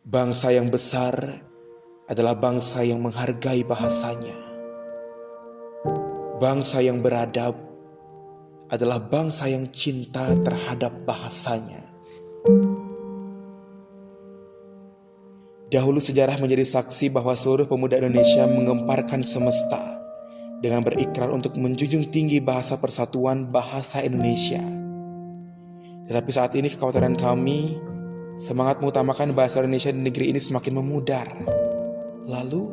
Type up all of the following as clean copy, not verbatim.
Bangsa yang besar adalah bangsa yang menghargai bahasanya. Bangsa yang beradab adalah bangsa yang cinta terhadap bahasanya. Dahulu sejarah menjadi saksi bahwa seluruh pemuda Indonesia mengemparkan semesta dengan berikrar untuk menjunjung tinggi bahasa persatuan bahasa Indonesia. Tetapi saat ini kekhawatiran kami, semangat mengutamakan bahasa Indonesia di negeri ini semakin memudar. Lalu,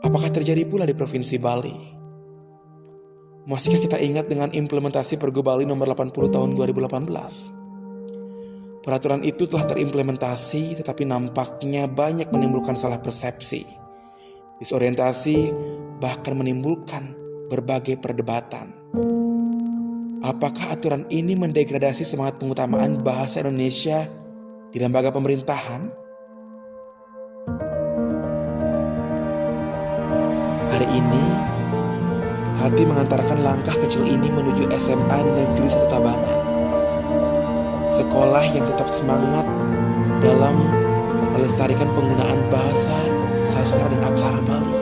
apakah terjadi pula di Provinsi Bali? Masihkah kita ingat dengan implementasi Pergub Bali nomor 80 tahun 2018? Peraturan itu telah terimplementasi, tetapi nampaknya banyak menimbulkan salah persepsi, disorientasi, bahkan menimbulkan berbagai perdebatan. Apakah aturan ini mendegradasi semangat pengutamaan bahasa Indonesia di lembaga pemerintahan? Hari ini, hati mengantarkan langkah kecil ini menuju SMA Negeri 1 Tabanan. Sekolah yang tetap semangat dalam melestarikan penggunaan bahasa, sastra, dan aksara Bali,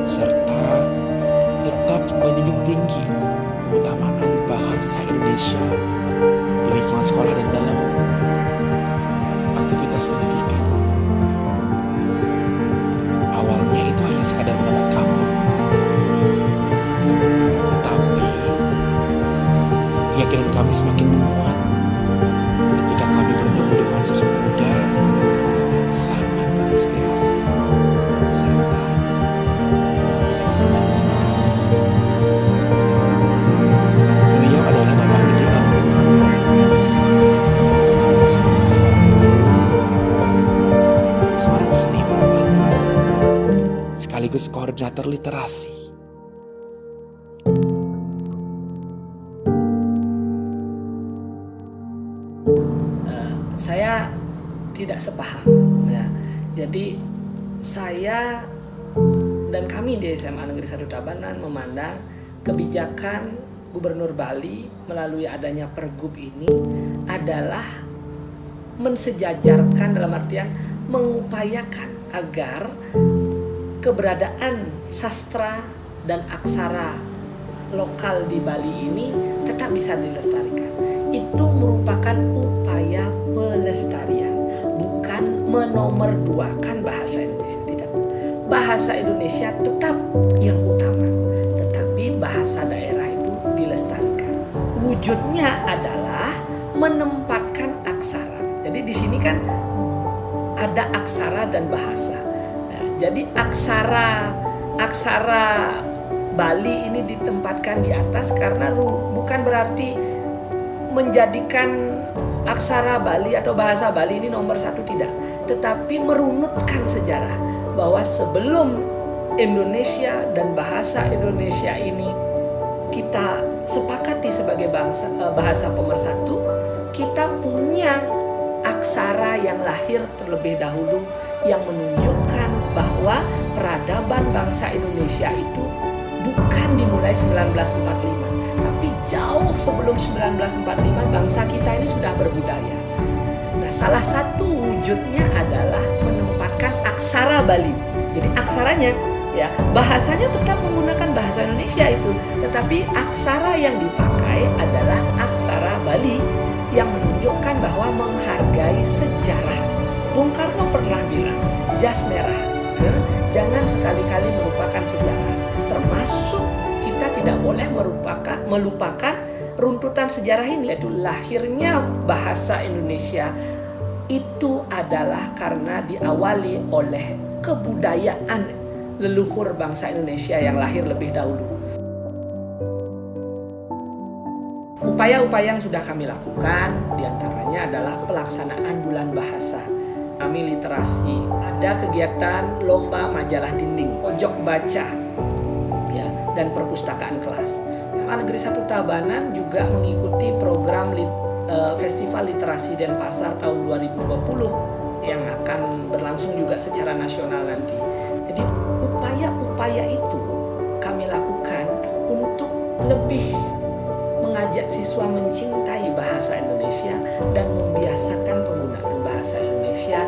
serta tetap menjunjung tinggi keutamaan bahasa Indonesia di lingkungan sekolah dan dalam aktivitas pendidikan. Awalnya itu hanya sekadar pendapat kami, tetapi keyakinan kami semakin menguat ketika kami bertemu dengan sosok muda yang sangat menginspirasi serta mengedukasi. Beliau adalah Bapak Gede Arung Gunawan, seorang guru, seorang seniman Bali, sekaligus koordinator literasi. Saya tidak sepaham ya. Jadi saya dan kami di SMA Negeri 1 Tabanan memandang kebijakan Gubernur Bali melalui adanya Pergub ini adalah mensejajarkan, dalam artian mengupayakan agar keberadaan sastra dan aksara lokal di Bali ini tetap bisa dilestarikan. Itu merupakan upaya pelestarian, bukan menomorduakan bahasa Indonesia. Tidak. Bahasa Indonesia tetap yang utama, tetapi bahasa daerah itu dilestarikan. Wujudnya adalah menempatkan aksara. Jadi di sini kan ada aksara dan bahasa. Nah, jadi aksara Bali ini ditempatkan di atas karena bukan berarti menjadikan aksara Bali atau bahasa Bali ini nomor satu, tidak. Tetapi merunutkan sejarah bahwa sebelum Indonesia dan bahasa Indonesia ini kita sepakati sebagai bahasa pemersatu, kita punya aksara yang lahir terlebih dahulu yang menunjukkan bahwa peradaban bangsa Indonesia itu bukan dimulai 1945, tapi jauh sebelum 1945 bangsa kita ini sudah berbudaya. Nah, salah satu wujudnya adalah menempatkan aksara Bali. Jadi aksaranya, ya, bahasanya tetap menggunakan bahasa Indonesia itu, tetapi aksara yang dipakai adalah aksara Bali yang menunjukkan bahwa menghargai sejarah. Bung Karno pernah bilang, jas merah, jangan sekali-kali melupakan sejarah. Termasuk kita tidak boleh melupakan runtutan sejarah ini, yaitu lahirnya bahasa Indonesia itu adalah karena diawali oleh kebudayaan leluhur bangsa Indonesia yang lahir lebih dahulu. Upaya-upaya yang sudah kami lakukan diantaranya adalah pelaksanaan bulan bahasa, kami literasi, ada kegiatan lomba majalah dinding, pojok baca, ya, dan perpustakaan kelas. SMA Negeri 1 Tabanan juga mengikuti program Festival Literasi Denpasar tahun 2020 yang akan berlangsung juga secara nasional nanti. Jadi upaya-upaya itu kami lakukan untuk lebih mengajak siswa mencintai bahasa Indonesia dan membiasakan penggunaan bahasa Indonesia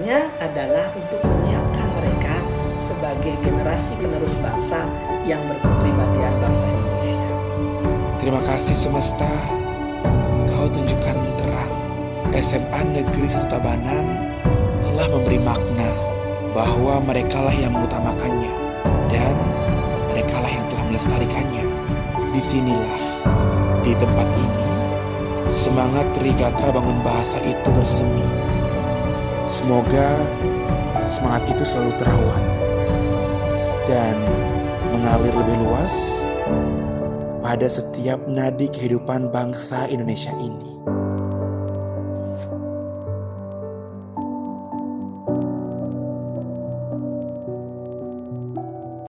tujuannya adalah untuk menyiapkan mereka sebagai generasi penerus bangsa yang berkepribadian bangsa Indonesia. Terima kasih semesta, kau tunjukkan terang. SMA Negeri 1 Tabanan telah memberi makna bahwa merekalah yang mengutamakannya dan merekalah yang telah melestarikannya. Disinilah, di tempat ini, semangat Trigatra bangun bahasa itu bersemi. Semoga semangat itu selalu terawat dan mengalir lebih luas pada setiap nadi kehidupan bangsa Indonesia ini.